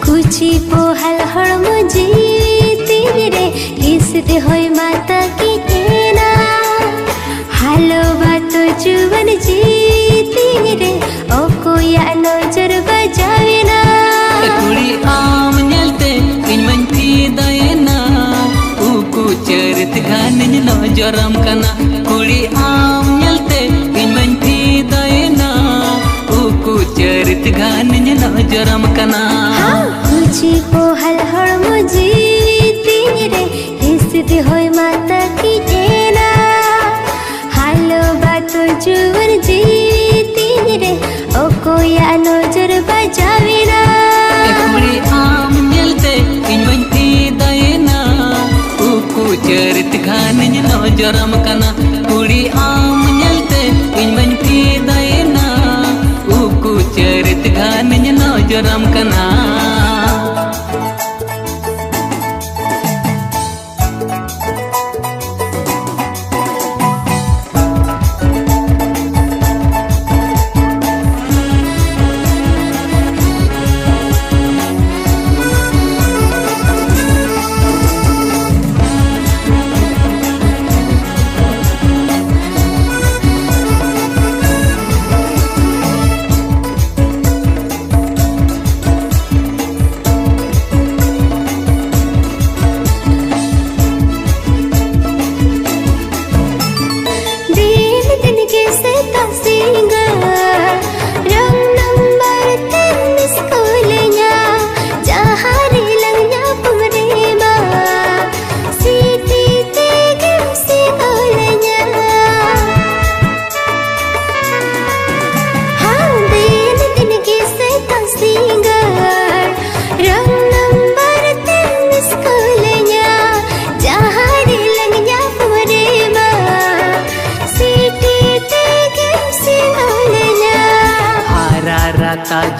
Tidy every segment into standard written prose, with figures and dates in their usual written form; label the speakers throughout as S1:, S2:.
S1: कुची Pohl हड़मो जीती रे हिसते होय माता की केना हालो बातो जुवन जीती रे ओ कोया नजर बजावे ना
S2: कुड़ी आम नलते इन मन थी दयना उकु चरित गान नजरम कना कुड़ी आम नलते इन मन थी दयना उकु चरित गान नजरम कना
S1: कुची पोहल हड़मो जीती रे हिसते होय माता की केना हालो बातो जुवन जीती रे ओ कोया नजर बजावे ना
S2: कुड़ी आम नलते इन मन थी दयना उकु चरित गान नजरम कना कुड़ी आम नलते इन मन थी दयना उकु चरित गान नजरम कना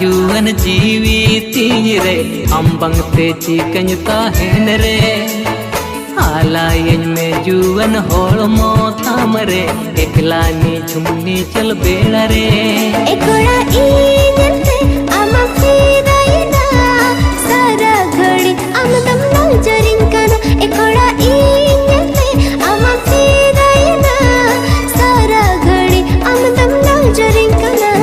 S2: जुवन जीविती रे अंबंग ते चिकन ताहेन रे आलायन में जुवन होड़मो तामरे एकलानी झुमनी चल बेड़ा रे
S1: एकोड़ा इनते आमा फिरायना सारा घड़ी आम दम नजरिन कना एकोड़ा इनते आमा फिरायना सारा घड़ी आम दम नजरिन कना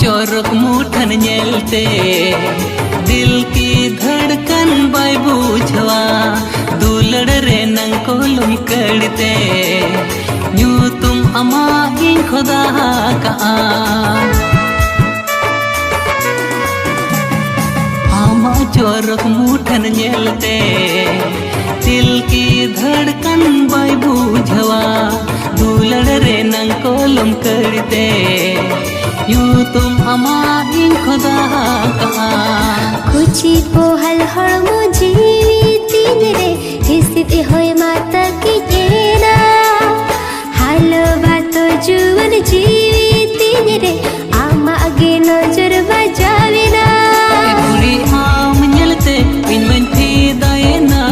S2: चोरक मुठन नेलते दिल की धड़कन बाय बुझवा दुलड़ रे नंकोलुम करते न्यू तुम अमा इन खुदा का आमा चोरक मुठन नेलते दिल की धड़कन बाय बुझवा दुलड़ रे नंकोलुम करते यू तुम अमाइन खुदा का
S1: कुची पोहल हड़मो जीविती रे हिसते होय माता की केना हालो बातो जुवन जीविती रे आमा आगे नजर बजावे ना
S2: कुड़ी आम नलते इन मन थी दयना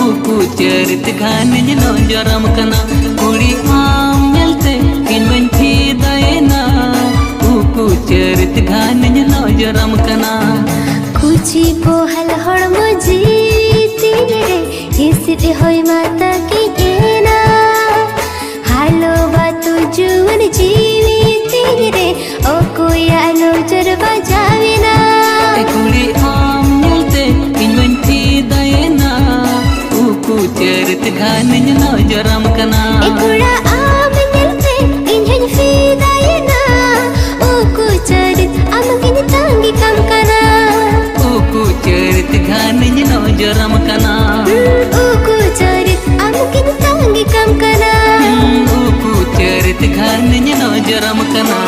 S2: उकु चरित गान नजरम कना कुड़ी आम नलते इन मन थी दयना चरित गान नजरम कना
S1: कुची पोहल हड़मो जीती रे हिसते होय माता की केना हालो बातो जुवन जीवी तीन रे ओ कोया नजर बजावे ना
S2: ए कुड़ी आम ᱧᱮᱞᱛᱮ ᱤᱧ ᱵᱟᱹᱧ ᱯᱷᱤᱫᱟᱭᱮᱱᱟ ᱩᱠᱩ ᱪᱟᱹᱨᱤᱛ ᱜᱷᱟᱱᱤᱧ ᱱᱚᱡᱚᱨᱟᱢ ᱠᱟᱱᱟ
S1: ए कुड़ा आम ᱧᱮᱞᱛᱮ ᱤᱧ ᱦᱚᱧ ᱯᱷᱤᱫᱟᱭᱮᱱᱟ ओ को चरित अमगिन तांगी कम कना
S2: ᱩᱠᱩ ᱪᱟᱹᱨᱤᱛ ᱜᱷᱟᱱᱤᱧ ᱱᱚᱡᱚᱨᱟᱢ ᱠᱟᱱᱟ
S1: ओ को चरित अमगिन तांगी कम कना
S2: ᱩᱠᱩ ᱪᱟᱹᱨᱤᱛ ᱜᱷᱟᱱᱤᱧ ᱱᱚᱡᱚᱨᱟᱢ ᱠᱟᱱᱟ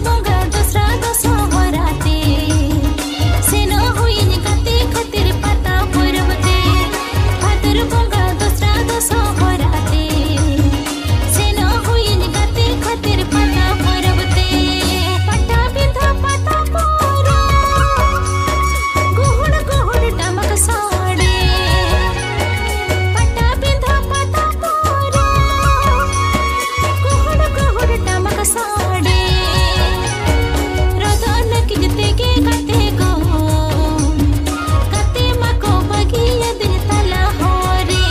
S3: बोंगा दूसरा दोसो होराते सेनो हुईन काते खातिर पता परवते भादर बोंगा दूसरा दोसो होराते सेनो हुईन काते खातिर पता परवते पटा बिंधा पता पोरो गुहुड़ गुहुड़ टमक साड़े पटा बिंधा पता पोरो गुहुड़ गुहुड़ टमक साड़े रदन किजते के काते को काते मको बगिया दिन तला होरे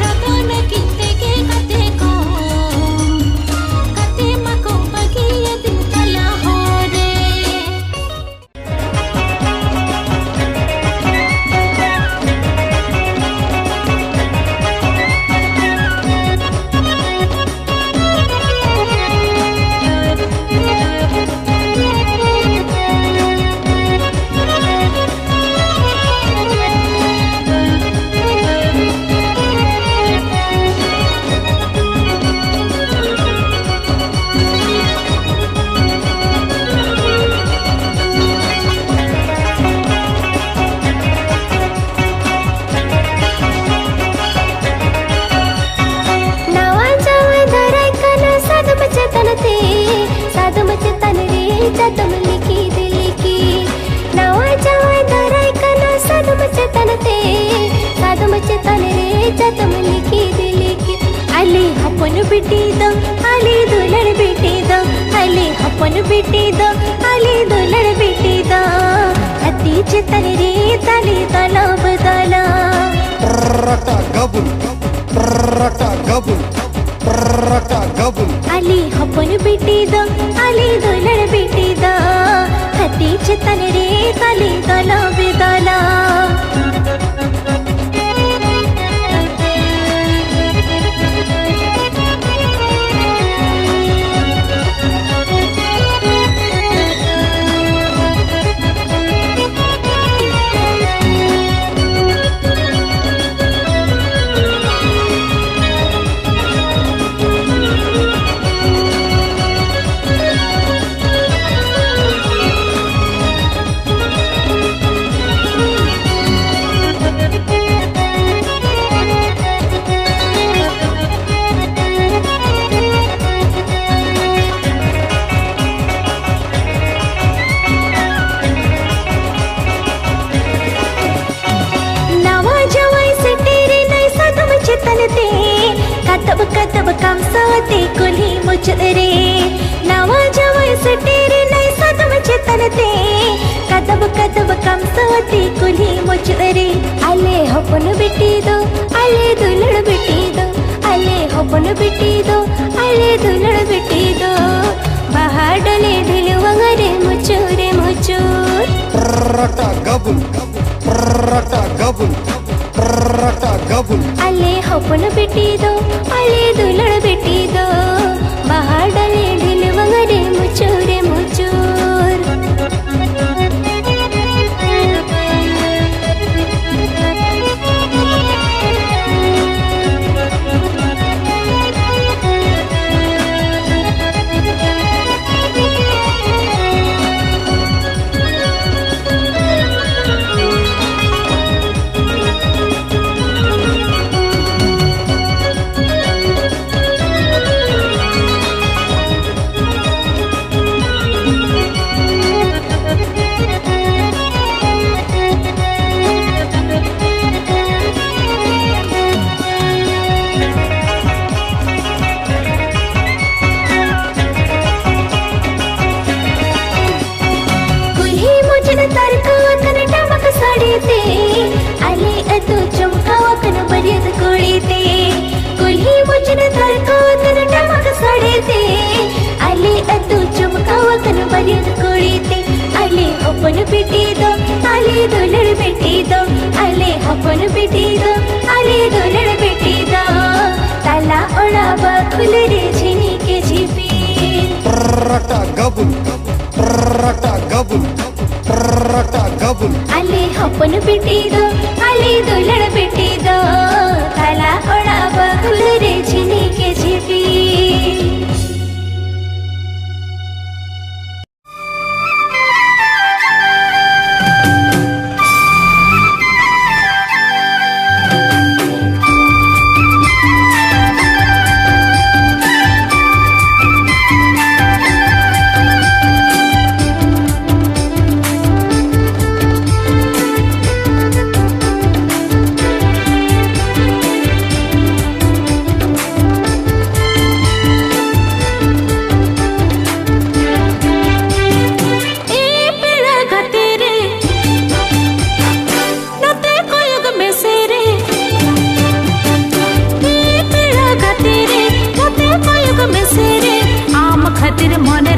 S3: रदन किजते के काते को काते मको बगिया दिन तला होरे
S1: नवा जावा धराय कना साधु बचतन ते साधु बचतन रे जतम लिखी दिली की नवा जावा धराय कना साधु बचतन ते साधु बचतन रे जतम लिखी दिली की अली अपन बेटी दो अली दुल्हन बेटी दो अली अपन बेटी दो अली दुल्हन बेटी दो अति चितन रे तली तला बदला
S4: Rata gabul, rata gabul, rata gabul.
S1: Ali अपन बेटी दो अली दुल्हन बेटी दो हती चितन रे तली तला बेदला नवा जवाई से तेरे नए साधु चितन ते कतब कतब कम सोते कुली मुचरे नवा जवाई से तेरे नए साधु चितन ते कतब कतब कम सोते कुली मुचरे अले हपन बेटी दो अले दुल्हन बेटी दो अले हपन बेटी दो अले दुल्हन बेटी दो बाहर डले ढिल वगरे मुचुरे मुचुर
S4: Rata gabul, rata gabul, rata gabul.
S1: अले हपन बेटी दो अले दुल्हन बेटी दो बाहर डले ढिल वगरे मुचुरे मुचुर हपन बेटी दो आले दुल्हन बेटी दो आले हपन बेटी दो आले दुल्हन बेटी दो ताला ओढ़ावा खुल रे झिनी के झिपी
S4: रटा गबुल रटा गबुल रटा गबुल
S1: आले हपन बेटी दो आले दुल्हन बेटी दो ताला ओढ़ावा खुल रे झिनी के झिपी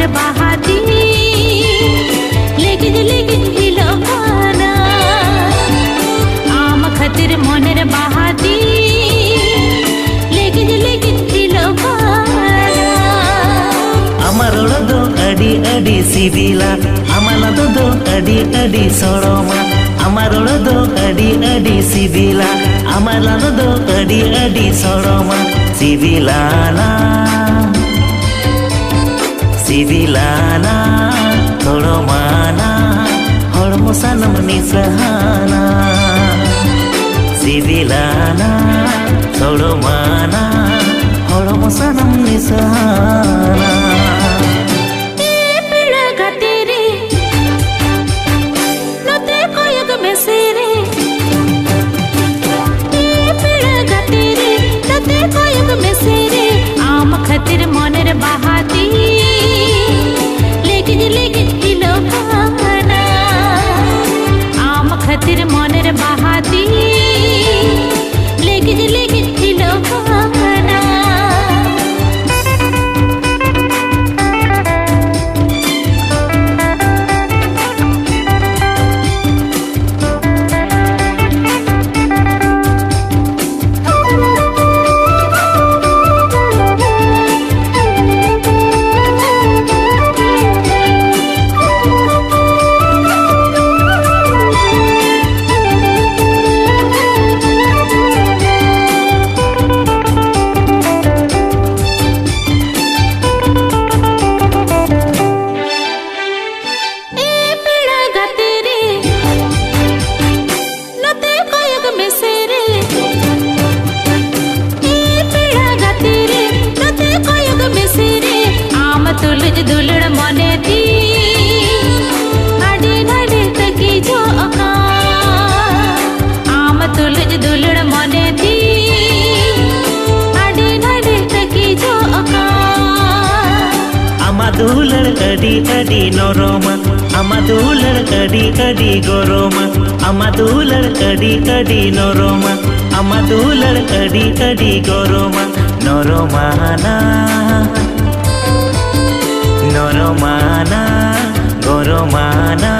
S3: moner bahati legij legij hilokana am khatir moner bahati legij legij hilokana
S5: amar do adi adi sibila amala do adi adi soroma amar do adi adi sibila amala do adi adi soroma sibilana sibilana soromana hormo sanam nisahana sibilana soromana hormo sanam nisahana
S3: खतिर मोनर बहाती लेकिन लेकिन हिलोकाना आम खतिर मोनर बहाती लेकिन लेकिन हिलोकाना दुलड़ मने थी अड़ी नड़ी तकी जो अका आम तुलज दुलड़ मने थी अड़ी नड़ी तकी जो अका
S5: आमा दुलड़ अड़ी अड़ी नोरोमा आमा दुलड़ अड़ी अड़ी गोरोमा आमा दुलड़ अड़ी अड़ी नोरोमा आमा दुलड़ अड़ी अड़ी गोरोमा नोरोमाना नोरोमाना गोरोमाना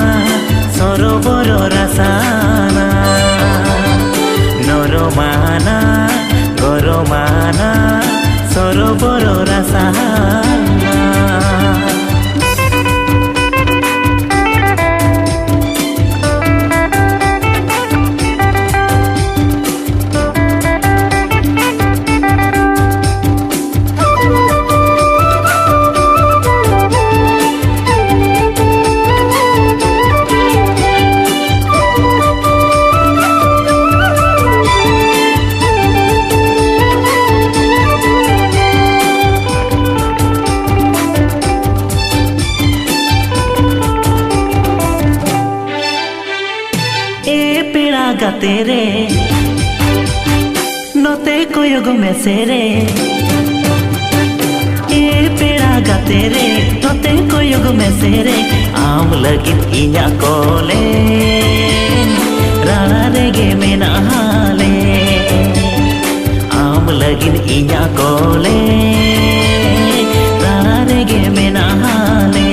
S5: सरोवर रसाना नोरोमाना गोरोमाना सरोवर रसाना तेरे नोते कोयोग में सेरे ए पेड़ा गा तेरे नोते कोयोग में सेरे आम लगी इन्या कोले राना रेगे में नहाले आम लगी इन्या कोले राना रेगे में नहाले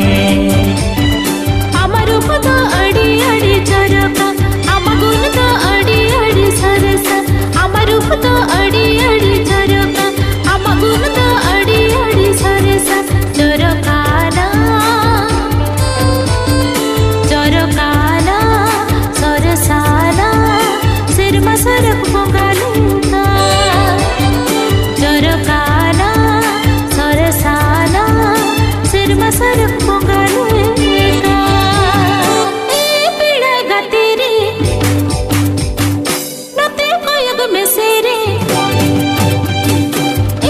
S3: अमर पता अड़ी अड़ी चरका अमगुन तो अड़ी अड़ी सरसा अमर पता अड़ी अड़ी चरका अमगुन तो अड़ी अड़ी सरसा चरकाना चरकाना सरसाना सिरमा सरक पोगालुका चरकाना सरसाना सिरमा सरक पोगालुका ए पीड़ा गतेरे नते कोयग में सेरे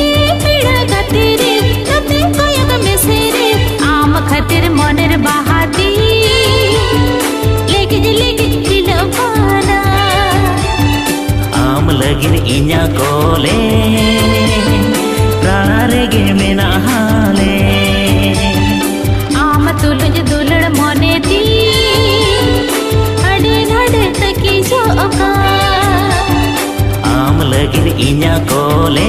S3: ए पीड़ा गतेरे नते कोयग में सेरे आम खतिर मोनर बहाती लेकिन लेकिन हिलोकाना
S5: आम लगिन इन्या कोले प्राणा रेगे में नहाले
S3: आम तुलज दुलड़ मोने थी अड़े नड़े तकी जो अका
S5: आम लगिन इन्या कोले